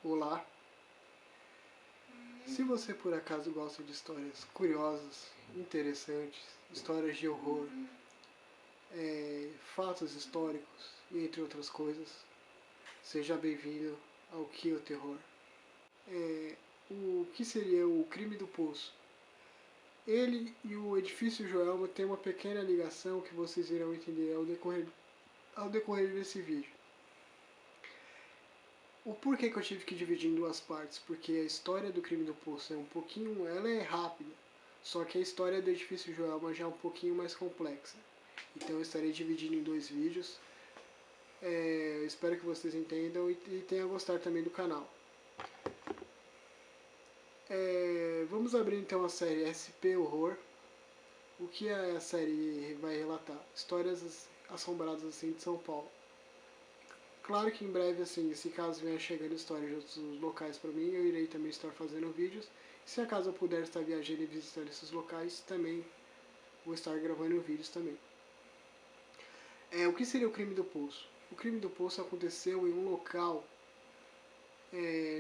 Olá! Se você por acaso gosta de histórias curiosas, interessantes, histórias de horror, fatos históricos e entre outras coisas, seja bem-vindo ao Que o Terror. O que seria o Crime do Poço? Ele e o Edifício Joelma têm uma pequena ligação que vocês irão entender ao decorrer desse vídeo. O porquê que eu tive que dividir em duas partes? Porque a história do Crime do Poço ela é rápida, só que a história do Edifício Joelma já é um pouquinho mais complexa. Então eu estarei dividindo em dois vídeos. Espero que vocês entendam e tenham gostado também do canal. Vamos abrir então a série SP Horror. O que a série vai relatar? Histórias assombradas assim de São Paulo. Claro que em breve, assim, se caso venha chegando histórias de outros locais para mim, eu irei também estar fazendo vídeos. Se acaso eu puder estar viajando e visitando esses locais, também vou estar gravando vídeos também. O que seria o Crime do Poço? O Crime do Poço aconteceu em um local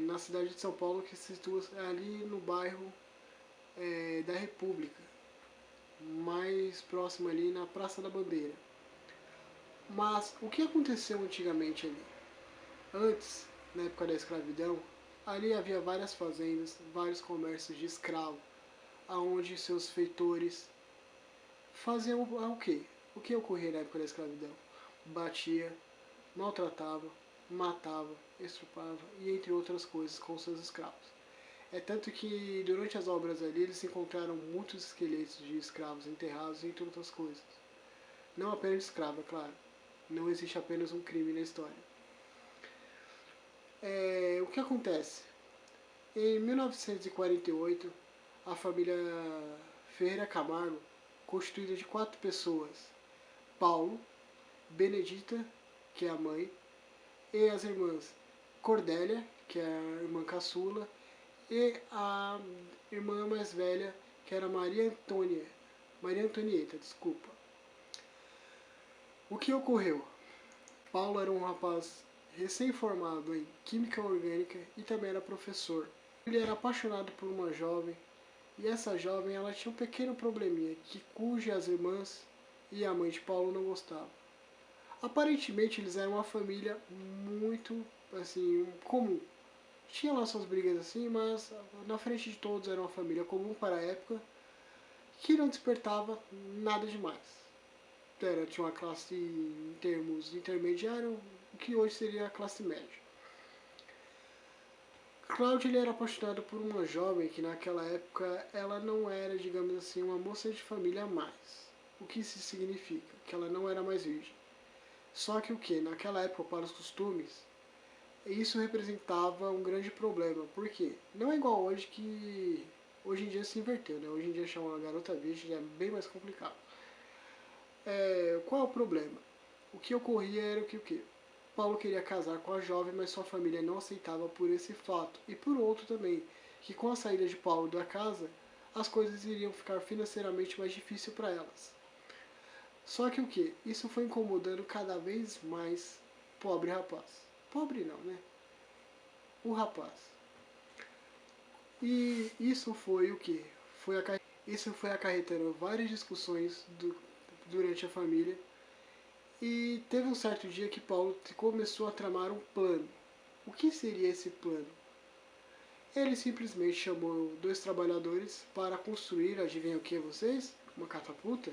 na cidade de São Paulo que se situa ali no bairro da República, mais próximo ali na Praça da Bandeira. Mas o que aconteceu antigamente ali? Antes, na época da escravidão, ali havia várias fazendas, vários comércios de escravo, aonde seus feitores faziam o quê? O que ocorria na época da escravidão? Batia, maltratava, matava, estrupava e entre outras coisas com seus escravos. É tanto que durante as obras ali eles encontraram muitos esqueletos de escravos enterrados entre outras coisas. Não apenas de escravo, é claro. Não existe apenas um crime na história. O que acontece? Em 1948, a família Ferreira Camargo, constituída de 4 pessoas, Paulo, Benedita, que é a mãe, e as irmãs Cordélia, que é a irmã caçula, e a irmã mais velha, que era Maria Antonieta, desculpa. O que ocorreu? Paulo era um rapaz recém-formado em Química Orgânica e também era professor. Ele era apaixonado por uma jovem, e essa jovem ela tinha um pequeno probleminha, cujas irmãs e a mãe de Paulo não gostavam. Aparentemente eles eram uma família muito, assim, comum. Tinha lá suas brigas assim, mas na frente de todos era uma família comum para a época, que não despertava nada demais. Tinha uma classe em termos intermediário, o que hoje seria a classe média. Cláudio ele era apaixonado por uma jovem que naquela época ela não era, digamos assim, uma moça de família a mais. O que isso significa? Que ela não era mais virgem. Só que o que? Naquela época, para os costumes, isso representava um grande problema. Por quê? Não é igual hoje que... Hoje em dia se inverteu, né? Hoje em dia chamar uma garota virgem é bem mais complicado. Qual é o problema? O que ocorria era que o quê? Paulo queria casar com a jovem, mas sua família não aceitava por esse fato. E por outro também, que com a saída de Paulo da casa, as coisas iriam ficar financeiramente mais difíceis para elas. Só que o que? Isso foi incomodando cada vez mais o pobre rapaz. Pobre não, né? O rapaz. E isso foi o que? Isso foi acarretando várias discussões durante a família. E teve um certo dia que Paulo começou a tramar um plano. O que seria esse plano? Ele simplesmente chamou 2 trabalhadores para construir, adivinha o que vocês? Uma catapulta?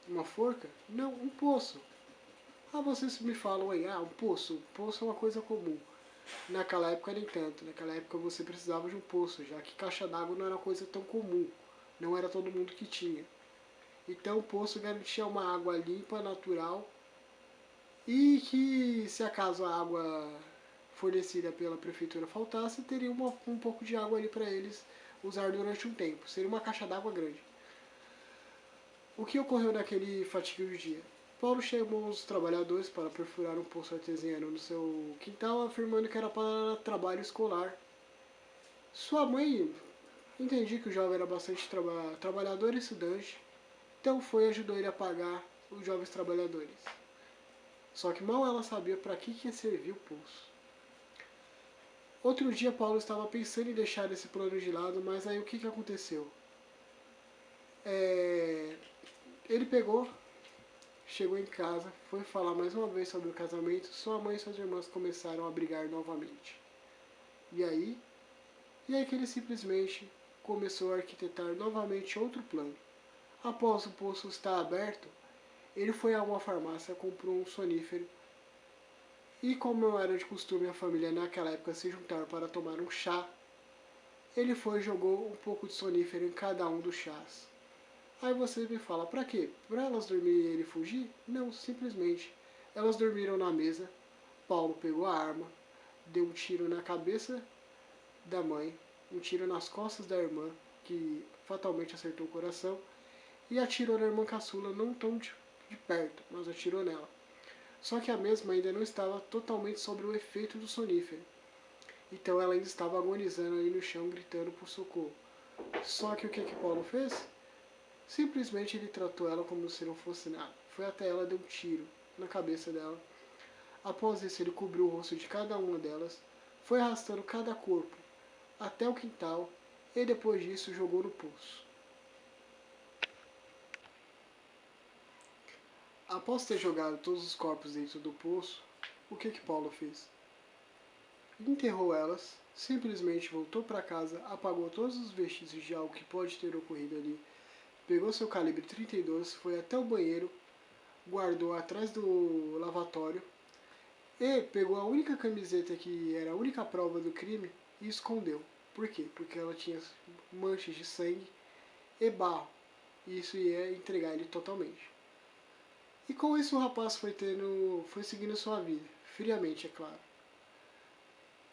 Uma forca? Não, um poço. Vocês me falam aí, um poço. Poço é uma coisa comum. Naquela época nem tanto. Naquela época você precisava de um poço, já que caixa d'água não era uma coisa tão comum. Não era todo mundo que tinha. Então o poço garantia uma água limpa, natural, e que se acaso a água fornecida pela prefeitura faltasse, teria um pouco de água ali para eles usar durante um tempo. Seria uma caixa d'água grande. O que ocorreu naquele fatídico dia? Paulo chamou os trabalhadores para perfurar um poço artesiano no seu quintal, afirmando que era para trabalho escolar. Sua mãe entendia que o jovem era bastante trabalhador e estudante, então foi e ajudou ele a pagar os jovens trabalhadores. Só que mal ela sabia para que ia servir o poço. Outro dia Paulo estava pensando em deixar esse plano de lado, mas aí o que aconteceu? Ele chegou em casa, foi falar mais uma vez sobre o casamento, sua mãe e suas irmãs começaram a brigar novamente. E aí que ele simplesmente começou a arquitetar novamente outro plano. Após o poço estar aberto, ele foi a uma farmácia, comprou um sonífero e, como era de costume a família naquela época se juntar para tomar um chá, ele foi e jogou um pouco de sonífero em cada um dos chás. Aí você me fala, pra quê? Pra elas dormirem e ele fugir? Não, simplesmente. Elas dormiram na mesa, Paulo pegou a arma, deu um tiro na cabeça da mãe, um tiro nas costas da irmã, que fatalmente acertou o coração, e atirou na irmã caçula, não tão de perto, mas atirou nela. Só que a mesma ainda não estava totalmente sob o efeito do sonífero. Então ela ainda estava agonizando ali no chão, gritando por socorro. Só que o que Paulo fez? Simplesmente ele tratou ela como se não fosse nada. Foi até ela, deu um tiro na cabeça dela. Após isso, ele cobriu o rosto de cada uma delas, foi arrastando cada corpo até o quintal e depois disso jogou no poço. Após ter jogado todos os corpos dentro do poço, o que Paulo fez? Enterrou elas, simplesmente voltou para casa, apagou todos os vestígios de algo que pode ter ocorrido ali, pegou seu calibre 32, foi até o banheiro, guardou atrás do lavatório e pegou a única camiseta que era a única prova do crime e escondeu. Por quê? Porque ela tinha manchas de sangue e barro. E isso ia entregar ele totalmente. E com isso o rapaz foi seguindo sua vida, friamente, é claro.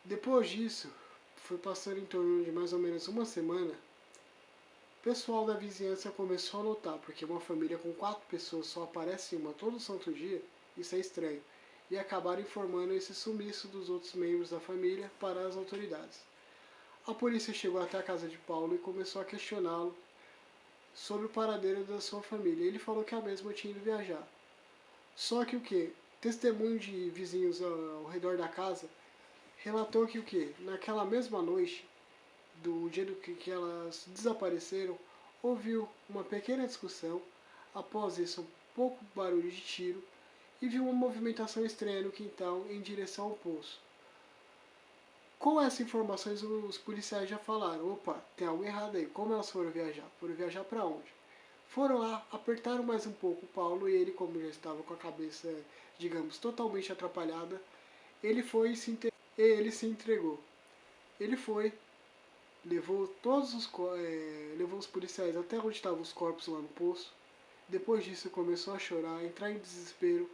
Depois disso, foi passando em torno de mais ou menos uma semana, o pessoal da vizinhança começou a notar, porque uma família com 4 pessoas só aparece uma todo santo dia, isso é estranho, e acabaram informando esse sumiço dos outros membros da família para as autoridades. A polícia chegou até a casa de Paulo e começou a questioná-lo sobre o paradeiro da sua família. Ele falou que a mesma tinha ido viajar. Só que o que? Testemunho de vizinhos ao redor da casa relatou que o que? Naquela mesma noite, do dia que elas desapareceram, ouviu uma pequena discussão, após isso um pouco barulho de tiro, e viu uma movimentação estranha no quintal em direção ao poço. Com essas informações, os policiais já falaram, opa, tem algo errado aí. Como elas foram viajar? Foram viajar para onde? Foram lá, apertaram mais um pouco o Paulo e ele, como já estava com a cabeça, digamos, totalmente atrapalhada, ele foi e ele se entregou. Ele foi, levou levou os policiais até onde estavam os corpos lá no poço. Depois disso começou a chorar, a entrar em desespero.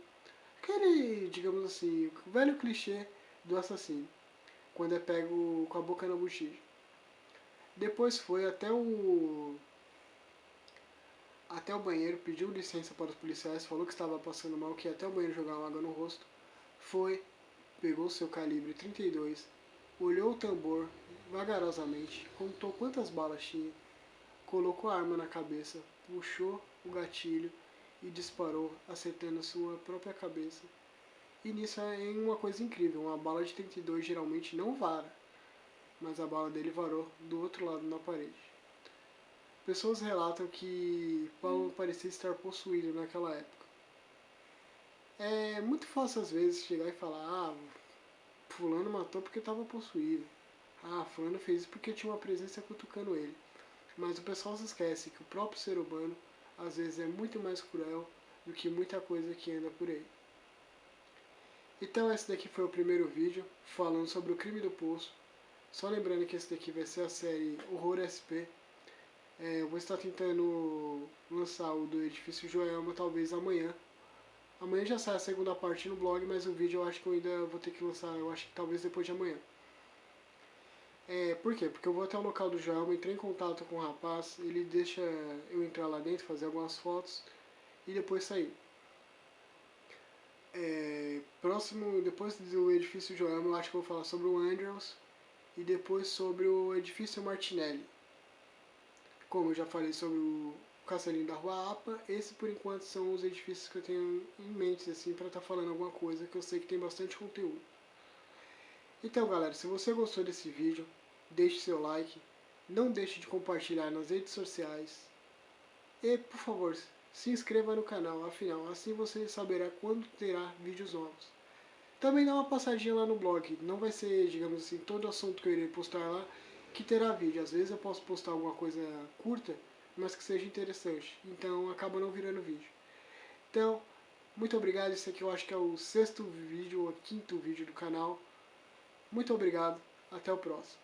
Aquele, digamos assim, velho clichê do assassino, quando é pego com a boca na bochecha. Depois foi até o banheiro, pediu licença para os policiais, falou que estava passando mal, que ia até o banheiro jogar uma água no rosto. Foi, pegou seu calibre 32, olhou o tambor vagarosamente, contou quantas balas tinha, colocou a arma na cabeça, puxou o gatilho e disparou, acertando sua própria cabeça. E nisso é uma coisa incrível, uma bala de 32 geralmente não vara, mas a bala dele varou do outro lado na parede. Pessoas relatam que Paulo parecia estar possuído naquela época. É muito fácil às vezes chegar e falar, fulano matou porque estava possuído. Fulano fez isso porque tinha uma presença cutucando ele. Mas o pessoal se esquece que o próprio ser humano às vezes é muito mais cruel do que muita coisa que anda por aí. Então esse daqui foi o primeiro vídeo falando sobre o crime do poço. Só lembrando que esse daqui vai ser a série Horror SP. Eu vou estar tentando lançar o do Edifício Joelma talvez amanhã. Amanhã já sai a segunda parte no blog, mas o vídeo eu acho que eu ainda vou ter que lançar, eu acho que talvez depois de amanhã. Por quê? Porque eu vou até o local do Joelma, entrei em contato com o rapaz, ele deixa eu entrar lá dentro, fazer algumas fotos e depois sair. Depois do Edifício Joelma, eu acho que eu vou falar sobre o Andrews e depois sobre o Edifício Martinelli. Como eu já falei sobre o Castelinho da Rua APA, esse por enquanto são os edifícios que eu tenho em mente assim, para estar falando alguma coisa que eu sei que tem bastante conteúdo. Então galera, se você gostou desse vídeo, deixe seu like, não deixe de compartilhar nas redes sociais e, por favor, se inscreva no canal, afinal, assim você saberá quando terá vídeos novos. Também dá uma passadinha lá no blog, não vai ser, digamos assim, todo assunto que eu irei postar lá que terá vídeo. Às vezes eu posso postar alguma coisa curta, mas que seja interessante, então acaba não virando vídeo. Então, muito obrigado, esse aqui eu acho que é o 6º vídeo ou 5º vídeo do canal. Muito obrigado, até o próximo.